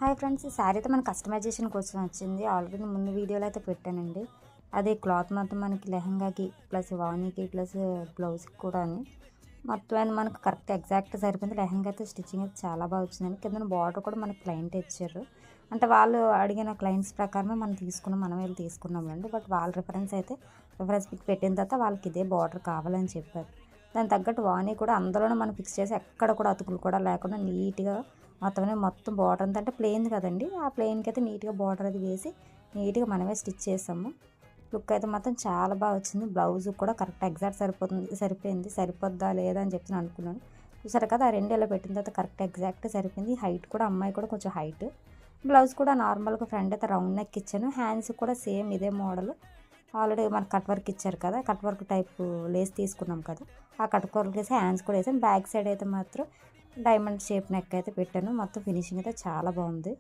Hi friends, ఈ శారీ అయితే మన కస్టమైజేషన్ కోసం వచ్చింది. ఆల్రెడీ ముందు వీడియోలో అయితే పెట్టానండి. అదే క్లాత్ మొత్తం మనకి లెహంగాకి ప్లస్ వాణికి ప్లస్ బ్లౌజ్కి కూడా మొత్తం అని మనకు కరెక్ట్ ఎగ్జాక్ట్ సరిపోయింది. లెహంగా అయితే స్టిచ్చింగ్ అయితే చాలా బాగా వచ్చిందండి. కింద బార్డర్ కూడా మనకి క్లయింట్ ఇచ్చారు. అంటే వాళ్ళు అడిగిన క్లయింట్స్ ప్రకారమే మనం తీసుకున్నాం, మనం వెళ్ళి తీసుకున్నామండి. బట్ వాళ్ళ రిఫరెన్స్ పిక్ పెట్టిన తర్వాత వాళ్ళకి ఇదే బార్డర్ కావాలని చెప్పారు. దానికి తగ్గట్టు వాణి కూడా అందులోనే మనం ఫిక్స్ చేసి ఎక్కడ కూడా అతుకులు కూడా లేకుండా నీట్గా మొత్తం బార్డర్ అంతా అంటే ప్లెయిన్ కదండి, ఆ ప్లెయిన్కి అయితే నీట్గా బార్డర్ అది వేసి నీట్గా మనమే స్టిచ్ చేసాము. లుక్ అయితే మాత్రం చాలా బాగా వచ్చింది. బ్లౌజ్ కూడా కరెక్ట్ ఎగ్జాక్ట్ సరిపోయింది. సరిపోద్దా లేదా అని చెప్పి అనుకున్నాను. చూసారు కదా, ఆ రెండు ఇలా పెట్టిన తర్వాత కరెక్ట్ ఎగ్జాక్ట్ సరిపోయింది. హైట్ కూడా అమ్మాయి కూడా కొంచెం హైట్. బ్లౌజ్ కూడా నార్మల్గా ఫ్రంట్ అయితే రౌండ్ నెక్ ఇచ్చాను. హ్యాండ్స్ కూడా సేమ్ ఇదే మోడల్. ఆల్రెడీ మనకు కట్ వర్క్ ఇచ్చారు కదా, కట్ వర్క్ టైప్ లేస్ తీసుకున్నాం కదా, ఆ కట్ వర్క్ వేసి హ్యాండ్స్ కూడా వేసాను. బ్యాక్ సైడ్ అయితే మాత్రం డైమండ్ షేప్ నెక్ అయితే పెట్టాను. మొత్తం ఫినిషింగ్ అయితే చాలా బాగుంది.